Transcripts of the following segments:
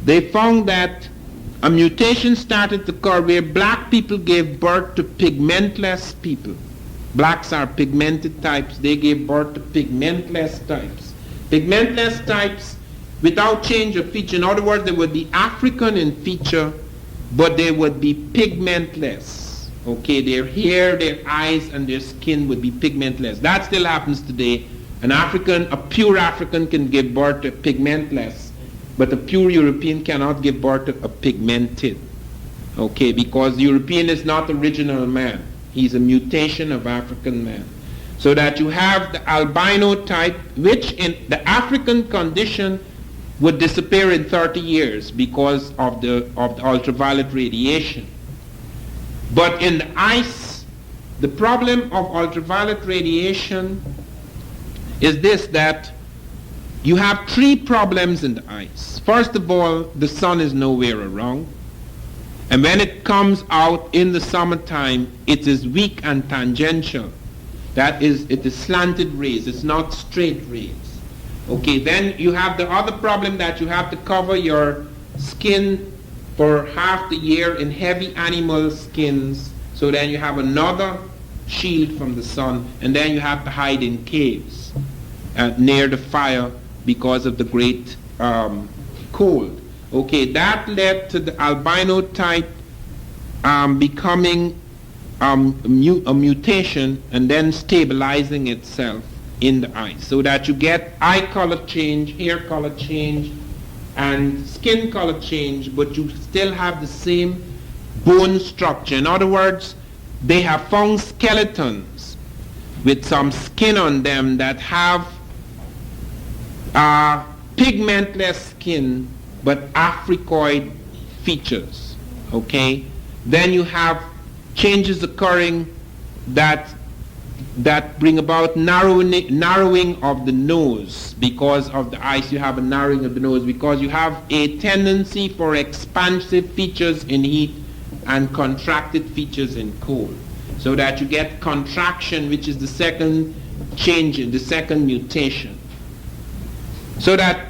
they found that a mutation started to occur where black people gave birth to pigmentless people. Blacks are pigmented types. They gave birth to pigmentless types. Pigmentless types without change of feature. In other words, they would be African in feature, but they would be pigmentless. Okay, their hair, their eyes, and their skin would be pigmentless. That still happens today. An African, a pure African can give birth to pigmentless, but a pure European cannot give birth to a pigmented. Okay, because the European is not original man. He's a mutation of African man. So that you have the albino type, which in the African condition would disappear in 30 years because of the ultraviolet radiation. But in the ice, the problem of ultraviolet radiation is this, that you have three problems in the ice. First of all, the sun is nowhere around. And when it comes out in the summertime, it is weak and tangential. That is, it is slanted rays, it's not straight rays. Okay, then you have the other problem that you have to cover your skin for half the year in heavy animal skins, so then you have another shield from the sun, and then you have to hide in caves near the fire because of the great cold. Okay, that led to the albino type becoming a mutation and then stabilizing itself in the ice, so that you get eye color change, hair color change, and skin color change, but you still have the same bone structure. In other words, they have found skeletons with some skin on them that have pigmentless skin but Africoid features. Okay, then you have changes occurring that bring about narrowing of the nose. Because of the ice, you have a narrowing of the nose because you have a tendency for expansive features in heat and contracted features in cold, so that you get contraction, which is the second change, the second mutation. So that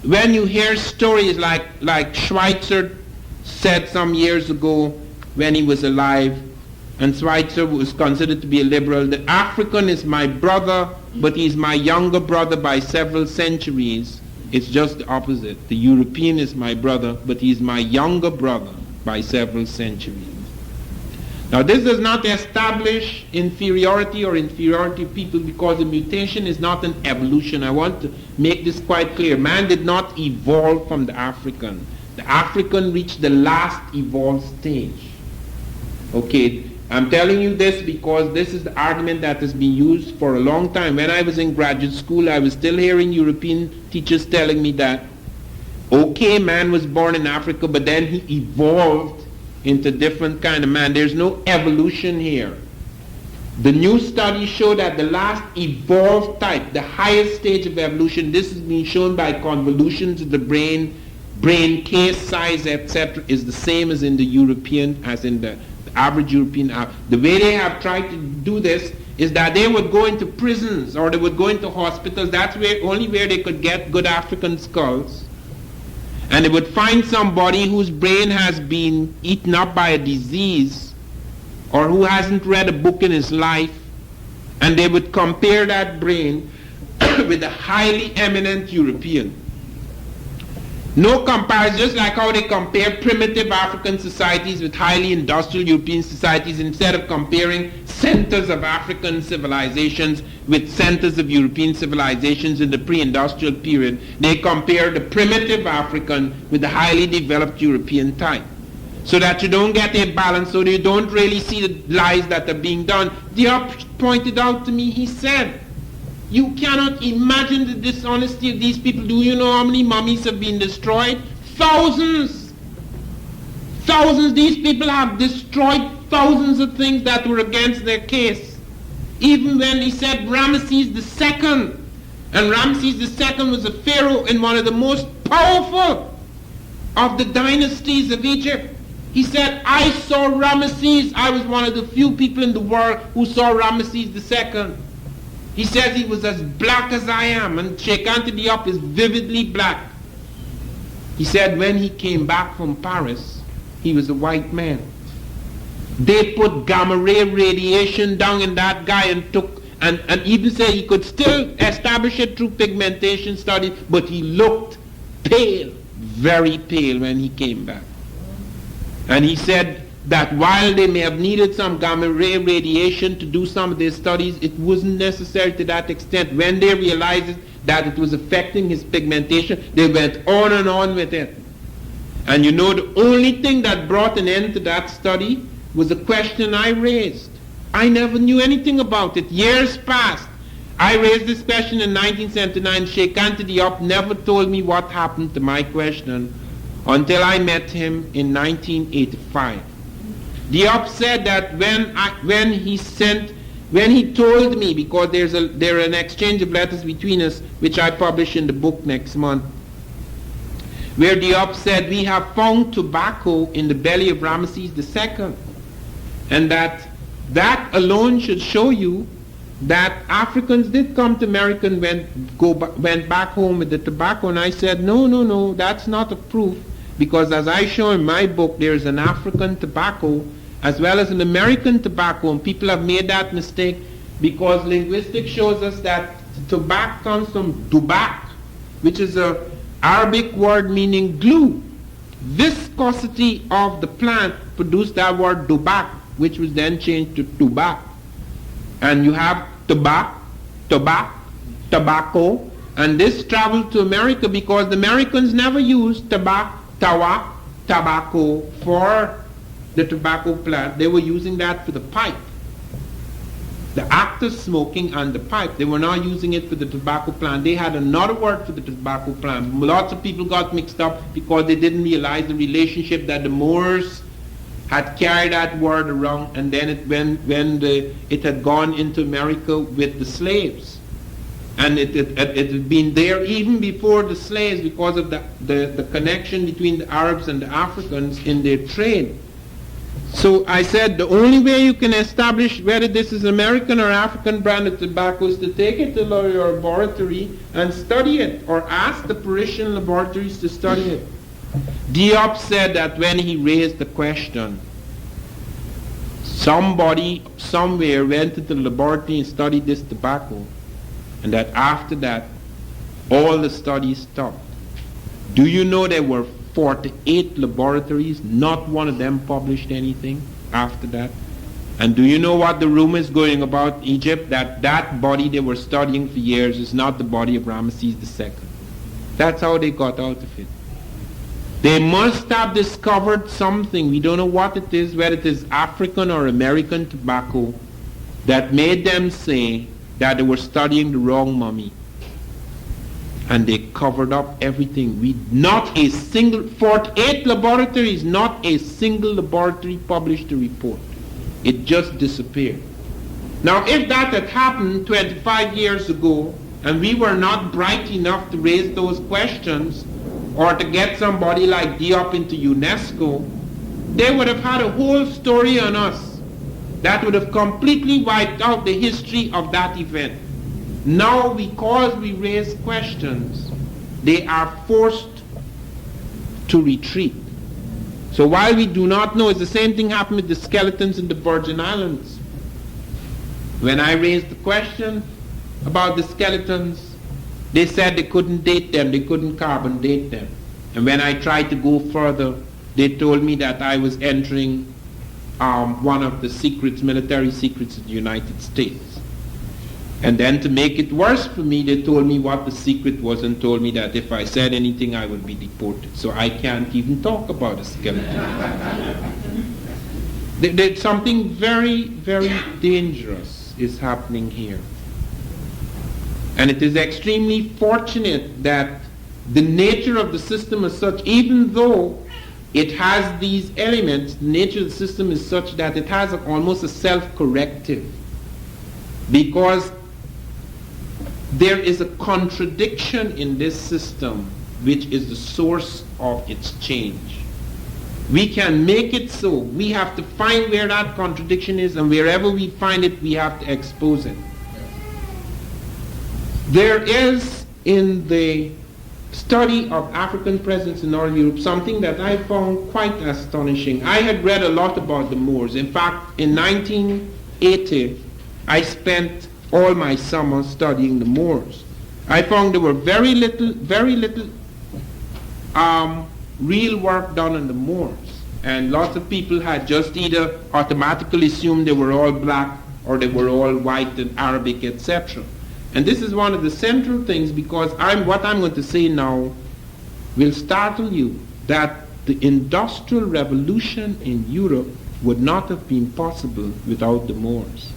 when you hear stories like Schweitzer said some years ago when he was alive, and Schweitzer was considered to be a liberal, the African is my brother, but he's my younger brother by several centuries. It's just the opposite. The European is my brother, but he's my younger brother by several centuries. Now, this does not establish inferiority or inferiority of people, because the mutation is not an evolution. I want to make this quite clear. Man did not evolve from the African. The African reached the last evolved stage. Okay, I'm telling you this because this is the argument that has been used for a long time. When I was in graduate school, I was still hearing European teachers telling me that, okay, man was born in Africa, but then he evolved into different kind of man. There's no evolution here. The new studies show that the last evolved type, the highest stage of evolution, this has been shown by convolutions of the brain case size, etc., is the same as in the European, as in the average European. The way they have tried to do this is that they would go into prisons or they would go into hospitals. That's only where they could get good African skulls. And they would find somebody whose brain has been eaten up by a disease or who hasn't read a book in his life, and they would compare that brain with a highly eminent European. No comparison, just like how they compare primitive African societies with highly industrial European societies. Instead of comparing centers of African civilizations with centers of European civilizations in the pre-industrial period, they compare the primitive African with the highly developed European type, so that you don't get a balance, so that you don't really see the lies that are being done. Diop pointed out to me, he said, you cannot imagine the dishonesty of these people. Do you know how many mummies have been destroyed? Thousands! Thousands! These people have destroyed thousands of things that were against their case. Even when he said Ramesses II, and Ramesses II was a pharaoh in one of the most powerful of the dynasties of Egypt. He said, I saw Ramesses. I was one of the few people in the world who saw Ramesses II. He says he was as black as I am, and Sheikh Anta Diop is vividly black. He said when he came back from Paris, he was a white man. They put gamma ray radiation down in that guy and even said he could still establish it through pigmentation studies, but he looked pale, very pale when he came back. And he said that while they may have needed some gamma ray radiation to do some of their studies, it wasn't necessary to that extent. When they realized that it was affecting his pigmentation, they went on and on with it. And you know, the only thing that brought an end to that study was a question I raised. I never knew anything about it. Years passed. I raised this question in 1979. Sheikh Anta Diop never told me what happened to my question until I met him in 1985. Diop said that when he told me, because there are an exchange of letters between us, which I publish in the book next month, where Diop said, we have found tobacco in the belly of Ramesses II, and that alone should show you that Africans did come to America and went back home with the tobacco. And I said, no, that's not a proof, because as I show in my book, there's an African tobacco as well as an American tobacco, and people have made that mistake because linguistics shows us that tobacco comes from dubak, which is an Arabic word meaning glue. Viscosity of the plant produced that word dubak, which was then changed to tobak. And you have tobacco, and this traveled to America because the Americans never used tobacco for the tobacco plant. They were using that for the pipe. The act of smoking and the pipe. They were not using it for the tobacco plant. They had another word for the tobacco plant. Lots of people got mixed up because they didn't realize the relationship that the Moors had carried that word around, and then it had gone into America with the slaves. And it had been there even before the slaves because of the connection between the Arabs and the Africans in their trade. So I said the only way you can establish whether this is American or African branded tobacco is to take it to your laboratory and study it, or ask the Parisian laboratories to study it. Diop said that when he raised the question, somebody somewhere went into the laboratory and studied this tobacco, and that after that all the studies stopped. Do you know there were 48 laboratories, not one of them published anything after that? And do you know what the rumor is going about Egypt? That body they were studying for years is not the body of Ramesses II. That's how they got out of it. They must have discovered something, we don't know what it is, whether it is African or American tobacco, that made them say that they were studying the wrong mummy. And they covered up everything. 48 laboratories, not a single laboratory published a report. It just disappeared. Now, if that had happened 25 years ago, and we were not bright enough to raise those questions, or to get somebody like Diop into UNESCO, they would have had a whole story on us that would have completely wiped out the history of that event. Now, because we raise questions, they are forced to retreat. So while we do not know, it's the same thing happened with the skeletons in the Virgin Islands. When I raised the question about the skeletons, they said they couldn't date them, they couldn't carbon date them. And when I tried to go further, they told me that I was entering one of the secrets, military secrets of the United States. And then to make it worse for me, they told me what the secret was and told me that if I said anything, I would be deported. So I can't even talk about a skeleton. There's something very, very dangerous is happening here. And it is extremely fortunate that the nature of the system is such, even though it has these elements, the nature of the system is such that it has almost a self-corrective. Because there is a contradiction in this system which is the source of its change. We can make it so. We have to find where that contradiction is, and wherever we find it, we have to expose it. There is in the study of African presence in Northern Europe something that I found quite astonishing. I had read a lot about the Moors. In fact, in 1980, I spent all my summer studying the Moors. I found there were very little real work done on the Moors. And lots of people had just either automatically assumed they were all black or they were all white and Arabic, etc. And this is one of the central things, because what I'm going to say now will startle you, that the Industrial Revolution in Europe would not have been possible without the Moors.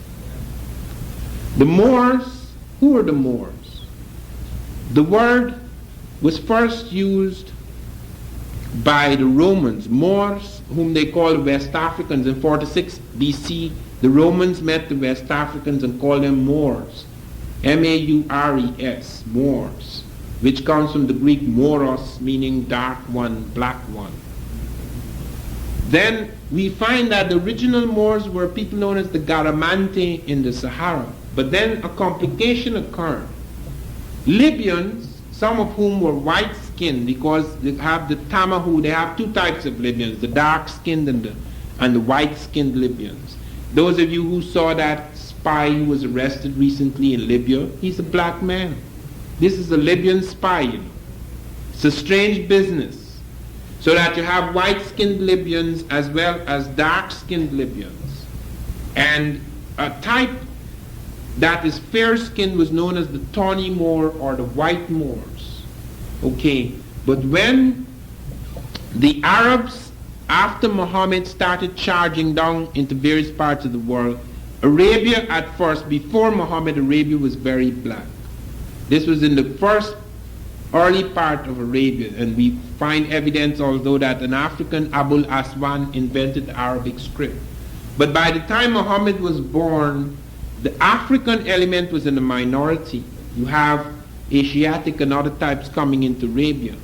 The Moors, who were the Moors? The word was first used by the Romans. Moors, whom they called West Africans. In 46 BC, the Romans met the West Africans and called them Moors. M-A-U-R-E-S, Moors, which comes from the Greek moros, meaning dark one, black one. Then we find that the original Moors were people known as the Garamante in the Sahara. But then a complication occurred. Libyans, some of whom were white-skinned, because they have the Tamahu, they have two types of Libyans, the dark-skinned and the white-skinned Libyans. Those of you who saw that spy who was arrested recently in Libya, he's a black man. This is a Libyan spy, you know. It's a strange business. So that you have white-skinned Libyans as well as dark-skinned Libyans. And a type that is fair-skinned was known as the tawny Moor or the white Moors. Okay, but when the Arabs, after Muhammad, started charging down into various parts of the world, Arabia at first, before Muhammad, Arabia was very black. This was in the first early part of Arabia, and we find evidence although that an African, Abul Aswan, invented the Arabic script. But by the time Muhammad was born, the African element was in the minority. You have Asiatic and other types coming into Arabia.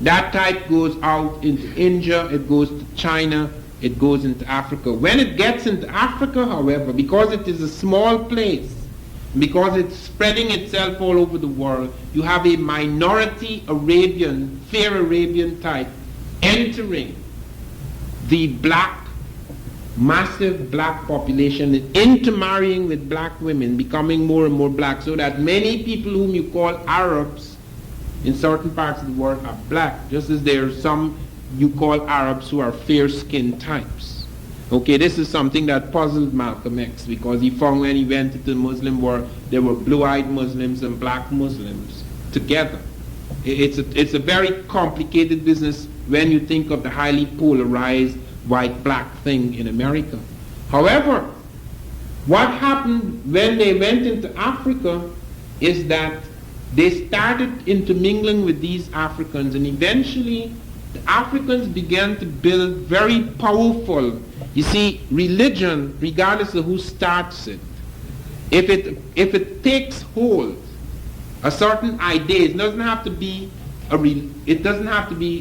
That type goes out into India, it goes to China, it goes into Africa. When it gets into Africa, however, because it is a small place, because it's spreading itself all over the world, you have a minority Arabian, fair Arabian type entering the black, massive black population, intermarrying with black women, becoming more and more black, so that many people whom you call Arabs in certain parts of the world are black, just as there are some you call Arabs who are fair-skinned types. Okay, this is something that puzzled Malcolm X, because he found when he went into the Muslim world, there were blue-eyed Muslims and black Muslims together. It's a very complicated business when you think of the highly polarized white-black thing in America. However, what happened when they went into Africa is that they started intermingling with these Africans, and eventually the Africans began to build very powerful, you see, religion, regardless of who starts it. If it takes hold, a certain idea, it doesn't have to be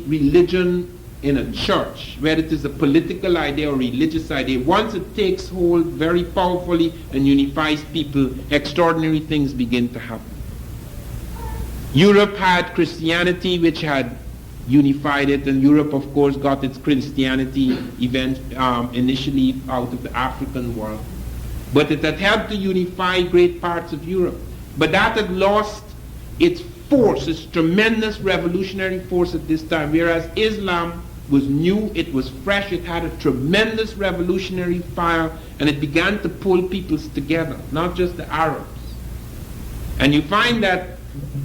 religion in a church, whether it is a political idea or religious idea. Once it takes hold very powerfully and unifies people, extraordinary things begin to happen. Europe had Christianity, which had unified it, and Europe, of course, got its Christianity initially out of the African world. But it had helped to unify great parts of Europe. But that had lost its force, its tremendous revolutionary force at this time, whereas Islam was new, it was fresh, it had a tremendous revolutionary fire, and it began to pull peoples together, not just the Arabs. And you find that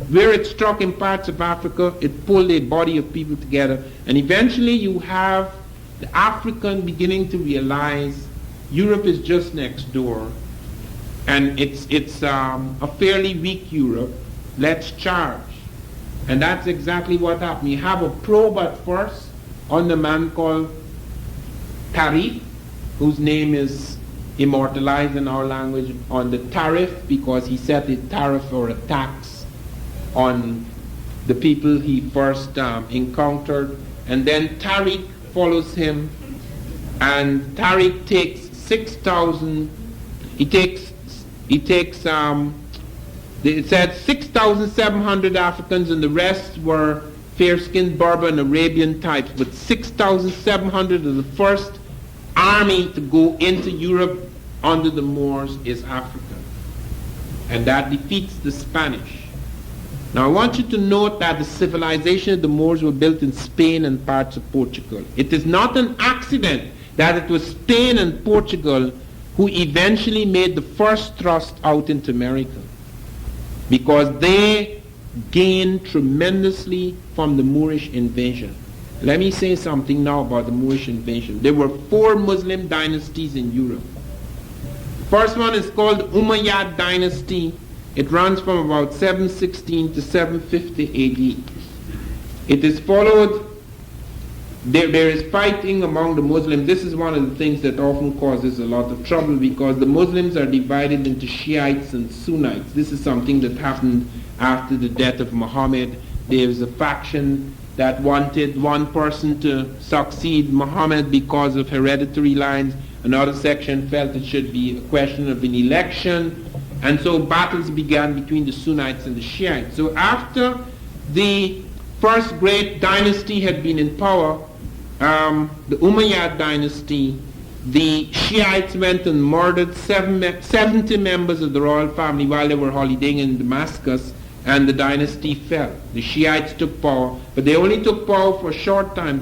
where it struck in parts of Africa, it pulled a body of people together, and eventually you have the African beginning to realize Europe is just next door, and it's a fairly weak Europe. Let's charge. And that's exactly what happened. You have a probe at first on the man called Tariq, whose name is immortalized in our language on the tariff, because he set a tariff or a tax on the people he first encountered. And then Tariq follows him, and Tariq takes 6,000, it said 6,700 Africans, and the rest were fair-skinned Berber and Arabian types, but 6,700 of the first army to go into Europe under the Moors is Africa. And that defeats the Spanish. Now I want you to note that the civilization of the Moors were built in Spain and parts of Portugal. It is not an accident that it was Spain and Portugal who eventually made the first thrust out into America, because they gained tremendously from the Moorish invasion. Let me say something now about the Moorish invasion. There were 4 Muslim dynasties in Europe. The first one is called Umayyad Dynasty. It runs from about 716 to 750 AD. It is followed, there is fighting among the Muslims. This is one of the things that often causes a lot of trouble, because the Muslims are divided into Shiites and Sunnites. This is something that happened after the death of Muhammad. There was a faction that wanted one person to succeed Muhammad because of hereditary lines. Another section felt it should be a question of an election. And so battles began between the Sunnites and the Shiites. So after the first great dynasty had been in power, the Umayyad dynasty, the Shiites went and murdered 70 members of the royal family while they were holidaying in Damascus, and the dynasty fell. The Shiites took power, but they only took power for a short time.